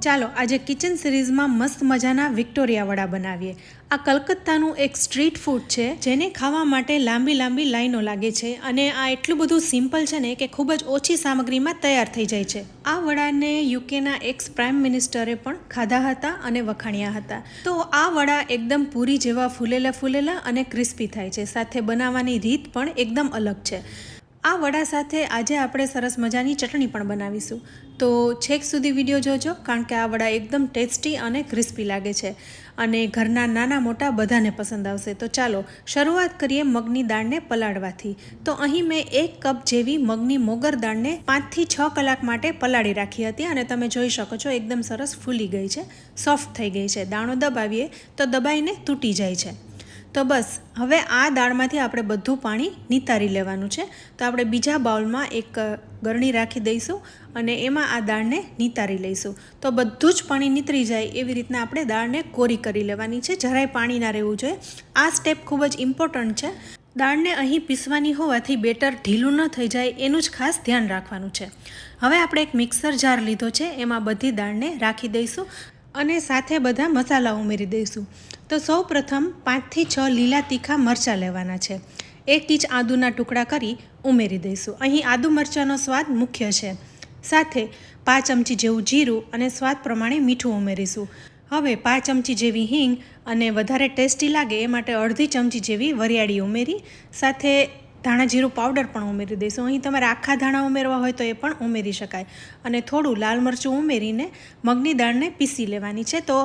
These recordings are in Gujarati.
ચાલો આજે કિચન સિરીઝમાં મસ્ત મજાના વિક્ટોરિયા વડા બનાવીએ। આ કલકત્તાનું એક સ્ટ્રીટ ફૂડ છે જેને ખાવા માટે લાંબી લાંબી લાઈનો લાગે છે અને આ એટલું બધું સિમ્પલ છે ને કે ખૂબ જ ઓછી સામગ્રીમાં તૈયાર થઈ જાય છે। આ વડાને યુકેના એક્સ પ્રાઇમ મિનિસ્ટરે પણ ખાધા હતા અને વખાણ્યા હતા। તો આ વડા એકદમ પૂરી જેવા ફૂલેલા અને ક્રિસ્પી થાય છે, સાથે બનાવવાની રીત પણ એકદમ અલગ છે। આ વડા સાથે આજે આપણે સરસ મજાની ચટણી પણ બનાવીશું, તો છેક સુધી વિડીયો જોજો કારણ કે આ વડા એકદમ ટેસ્ટી અને ક્રિસ્પી લાગે છે અને ઘરના નાના મોટા બધાને પસંદ આવશે। તો ચાલો શરૂઆત કરીએ મગની દાળને પલાળવાથી। તો અહીં મેં 1 કપ જેવી મગની મોગર દાળને 5 થી 6 કલાક માટે પલાળી રાખી હતી અને તમે જોઈ શકો છો એકદમ સરસ ફૂલી ગઈ છે, સોફ્ટ થઈ ગઈ છે। દાણો દબાવીએ તો દબાઈને તૂટી જાય છે। તો બસ હવે આ દાળમાંથી આપણે બધું પાણી નિતારી લેવાનું છે। તો આપણે બીજા બાઉલમાં એક ગરણી રાખી દઈશું અને એમાં આ દાળને નિતારી લઈશું। તો બધું જ પાણી નીતરી જાય એવી રીતના આપણે દાળને કોરી કરી લેવાની છે, જરાય પાણી ના રહેવું જોઈએ। આ સ્ટેપ ખૂબ જ ઇમ્પોર્ટન્ટ છે। દાળને અહીં પીસવાની હોવાથી બેટર ઢીલું ન થઈ જાય એનું જ ખાસ ધ્યાન રાખવાનું છે। હવે આપણે એક મિક્સર જાર લીધો છે, એમાં બધી દાળને રાખી દઈશું અને સાથે બધા મસાલા ઉમેરી દઈશું। તો સૌ પ્રથમ 5 થી 6 લીલા તીખા મરચાં લેવાના છે, 1 ઇંચ આદુના ટુકડા કરી ઉમેરી દઈશું। અહીં આદુ મરચાંનો સ્વાદ મુખ્ય છે। સાથે 5 ચમચી જેવું જીરું અને સ્વાદ પ્રમાણે મીઠું ઉમેરીશું। હવે 5 ચમચી જેવી હિંગ અને વધારે ટેસ્ટી લાગે એ માટે અડધી ચમચી જેવી વરિયાળી ઉમેરી સાથે ધાણા જીરું પાવડર પણ ઉમેરી દઈશું। અહીં તમારે આખા ધાણા ઉમેરવા હોય તો એ પણ ઉમેરી શકાય અને થોડું લાલ મરચું ઉમેરીને મગની દાળને પીસી લેવાની છે। તો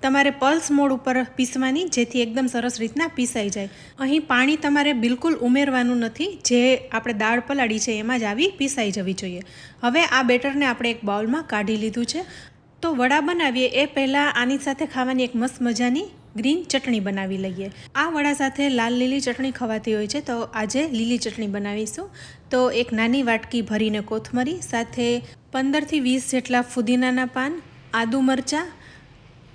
તમારે પલ્સ મોડ ઉપર પીસવાની, જેથી એકદમ સરસ રીતના પીસાઈ જાય। અહીં પાણી તમારે બિલકુલ ઉમેરવાનું નથી, જે આપણે દાળ પલાળી છે એમાં જ આવી પીસાઈ જવી જોઈએ। હવે આ બેટરને આપણે એક બાઉલમાં કાઢી લીધું છે। તો વડા બનાવીએ એ પહેલાં આની સાથે ખાવાની એક મસ્ત મજાની ગ્રીન ચટણી બનાવી લઈએ। આ વડા સાથે લાલ લીલી ચટણી ખવાતી હોય છે, તો આજે લીલી ચટણી બનાવીશું। તો એક નાની વાટકી ભરીને કોથમરી, સાથે 15 થી 20 જેટલા ફુદીનાના પાન, આદુ મરચાં,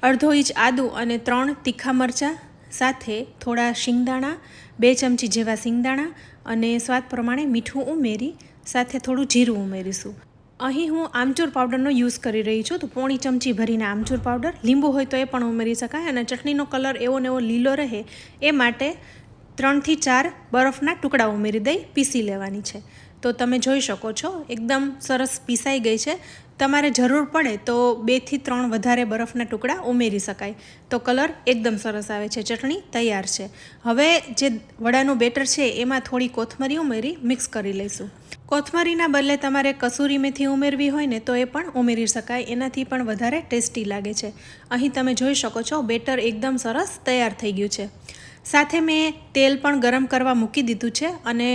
અડધો ઇંચ આદુ અને 3 તીખા મરચાં, સાથે થોડા શિંગદાણા, 2 ચમચી જેવા શિંગદાણા અને સ્વાદ પ્રમાણે મીઠું ઉમેરી સાથે થોડું જીરું ઉમેરીશું। અહીં હું આમચૂર પાવડરનો યુઝ કરી રહી છું, તો પોણી ચમચી ભરીને આમચૂર પાવડર, લીંબુ હોય તો એ પણ ઉમેરી શકાય અને ચટણીનો કલર એવો ને એવો લીલો રહે એ માટે 3 થી 4 બરફના ટુકડા ઉમેરી દઈ પીસી લેવાની છે। તો તમે જોઈ શકો છો એકદમ સરસ પીસાઈ ગઈ છે। તમારે જરૂર પડે તો 2 થી 3 વધારે બરફના ટુકડા ઉમેરી શકાય, તો કલર એકદમ સરસ આવે છે। ચટણી તૈયાર છે। હવે જે વડાનું બેટર છે એમાં થોડી કોથમરી ઉમેરી મિક્સ કરી લઈશું। કોથમરીના બદલે તમારે કસૂરી મેથી ઉમેરવી હોય ને તો એ પણ ઉમેરી શકાય, એનાથી પણ વધારે ટેસ્ટી લાગે છે। અહીં તમે જોઈ શકો છો બેટર એકદમ સરસ તૈયાર થઈ ગયું છે। સાથે મેં તેલ પણ ગરમ કરવા મૂકી દીધું છે અને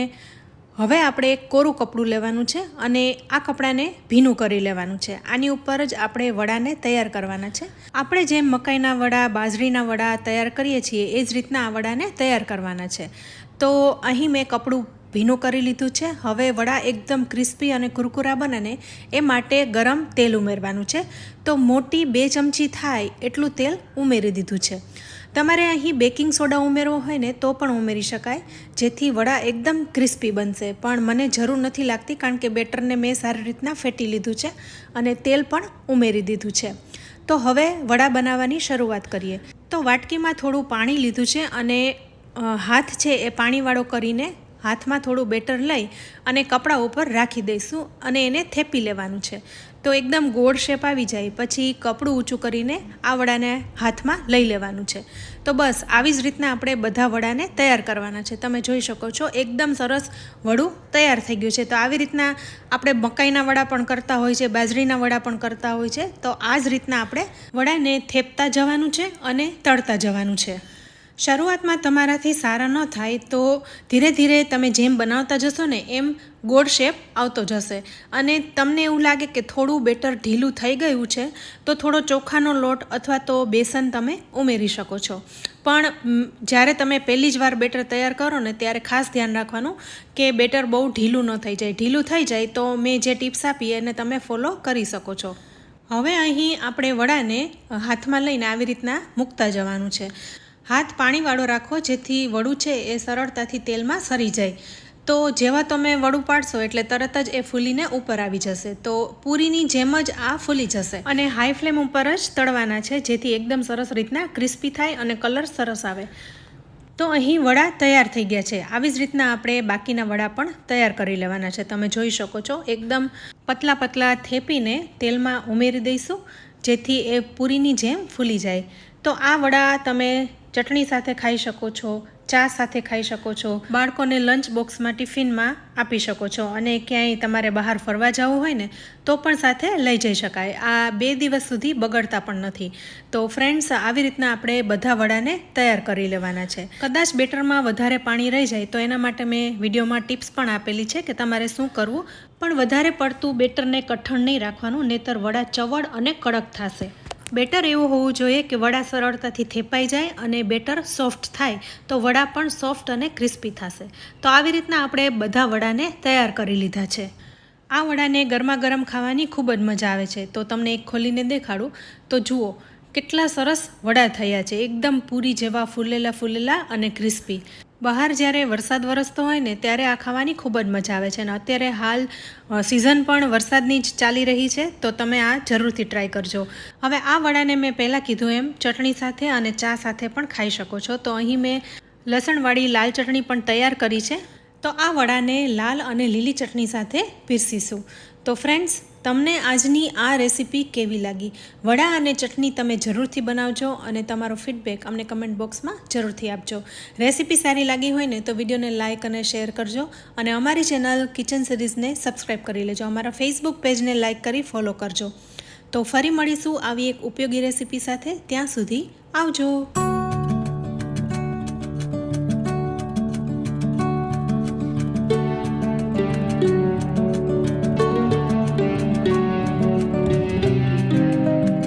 હવે આપણે એક કોરું કપડું લેવાનું છે અને આ કપડાને ભીનું કરી લેવાનું છે। આની ઉપર જ આપણે વડાને તૈયાર કરવાના છે। આપણે જેમ મકાઈના વડા, બાજરીના વડા તૈયાર કરીએ છીએ એ જ રીતના આ વડાને તૈયાર કરવાના છે। તો અહીં મેં કપડું ભીનું કરી લીધું છે। હવે વડા એકદમ ક્રિસ્પી અને કુરકુરા બને ને એ માટે ગરમ તેલ ઉમેરવાનું છે। તો મોટી 2 ચમચી થાય એટલું તેલ ઉમેરી દીધું છે। તમારે અહીં બેકિંગ સોડા ઉમેરવો હોય ને તો પણ ઉમેરી શકાય, જેથી વડા એકદમ ક્રિસ્પી બનશે, પણ મને જરૂર નથી લાગતી કારણ કે બેટરને મેં સારી રીતના ફેટી લીધું છે અને તેલ પણ ઉમેરી દીધું છે। તો હવે વડા બનાવવાની શરૂઆત કરીએ। તો વાટકીમાં થોડું પાણી લીધું છે અને હાથ છે એ પાણીવાળો કરીને હાથમાં થોડું બેટર લઈ અને કપડા ઉપર રાખી દઈશું અને એને થેપી લેવાનું છે। તો એકદમ ગોળ શેપ આવી જાય પછી કપડું ઊંચું કરીને આ વડાને હાથમાં લઈ લેવાનું છે। તો બસ આવી જ રીતના આપણે બધા વડાને તૈયાર કરવાના છે। તમે જોઈ શકો છો એકદમ સરસ વડું તૈયાર થઈ ગયું છે। તો આવી રીતના આપણે મકાઈના વડા પણ કરતા હોય છે, બાજરીના વડા પણ કરતા હોય છે, તો આ જ રીતના આપણે વડાને થેપતા જવાનું છે અને તળતા જવાનું છે। શરૂઆતમાં તમારાથી સારા ન થાય તો ધીરે ધીરે તમે જેમ બનાવતા જશો ને એમ ગોળ શેપ આવતો જશે અને તમને એવું લાગે કે થોડું બેટર ઢીલું થઈ ગયું છે તો થોડો ચોખાનો લોટ અથવા તો બેસન તમે ઉમેરી શકો છો। પણ જ્યારે તમે પહેલી જ વાર બેટર તૈયાર કરો ને ત્યારે ખાસ ધ્યાન રાખવાનું કે બેટર બહુ ઢીલું ન થઈ જાય। ઢીલું થઈ જાય તો મેં જે ટિપ્સ આપી એને તમે ફોલો કરી શકો છો। હવે અહીં આપણે વડાને હાથમાં લઈને આવી રીતના મૂકતા જવાનું છે। હાથ પાણીવાળો રાખો જેથી વડું છે એ સરળતાથી તેલમાં સરી જાય। તો જેવા તમે વડું પાડશો એટલે તરત જ એ ફૂલીને ઉપર આવી જશે. તો પૂરીની જેમ જ આ ફૂલી જશે અને હાઈ ફ્લેમ ઉપર જ તળવાના છે, જેથી એકદમ સરસ રીતના ક્રિસ્પી થાય અને કલર સરસ આવે. તો અહીં વડા તૈયાર થઈ ગયા છે. આવી જ રીતના આપણે બાકીના વડા પણ તૈયાર કરી લેવાના છે. તમે જોઈ શકો છો એકદમ પતલા પતલા થેપીને તેલમાં ઉમેરી દઈશું, જેથી એ પૂરીની જેમ ફૂલી જાય. તો આ વડા તમે ચટણી સાથે ખાઈ શકો છો, ચા સાથે ખાઈ શકો છો, બાળકોને લંચ બોક્સમાં ટિફિનમાં આપી શકો છો અને ક્યાંય તમારે બહાર ફરવા જવું હોય ને તો પણ સાથે લઈ જઈ શકાય. આ 2 દિવસ સુધી બગડતા પણ નથી. તો ફ્રેન્ડ્સ, આવી રીતના આપણે બધા વડાને તૈયાર કરી લેવાના છે. કદાચ બેટરમાં વધારે પાણી રહી જાય તો એના માટે મેં વિડીયોમાં ટિપ્સ પણ આપેલી છે કે તમારે શું કરવું, પણ વધારે પડતું બેટરને કઠણ નહીં રાખવાનું, નહીંતર વડા ચવડ અને કડક થશે. બેટર એવું હોવું જોઈએ કે વડા સરળતાથી થેપાઈ જાય અને બેટર સોફ્ટ થાય તો વડા પણ સોફ્ટ અને ક્રિસ્પી થશે. તો આવી રીતના આપણે બધા વડાને તૈયાર કરી લીધા છે. આ વડાને ગરમા ગરમ ખાવાની ખૂબ જ મજા આવે છે. તો તમને એક ખોલીને દેખાડું તો જુઓ કેટલા સરસ વડા થયા છે, એકદમ પૂરી જેવા ફૂલેલા અને ક્રિસ્પી. બહાર જ્યારે વરસાદ વરસતો હોય ને ત્યારે આ ખાવાની ખૂબ જ મજા આવે છે. અને અત્યારે હાલ સિઝન પણ વરસાદની જ ચાલી રહી છે, તો તમે આ જરૂરથી ટ્રાય કરજો. હવે આ વડાને મેં પહેલાં કીધું એમ ચટણી સાથે અને ચા સાથે પણ ખાઈ શકો છો. તો અહીં મેં લસણવાળી લાલ ચટણી પણ તૈયાર કરી છે. તો આ વડાને લાલ અને લીલી ચટણી સાથે પીરસીશું. તો ફ્રેન્ડ્સ, તમને આજની આ રેસીપી કેવી લાગી? વડા અને ચટણી તમે જરૂરથી બનાવજો અને તમારો ફીડબેક અમને કમેન્ટ બોક્સમાં જરૂરથી આપજો. રેસીપી સારી લાગી હોય ને તો વિડીયોને લાઇક અને શેર કરજો અને અમારી ચેનલ કિચન સિરીઝને સબસ્ક્રાઈબ કરી લેજો. અમારા ફેસબુક પેજને લાઇક કરી ફોલો કરજો. તો ફરી મળીશું આવી એક ઉપયોગી રેસીપી સાથે. ત્યાં સુધી આવજો.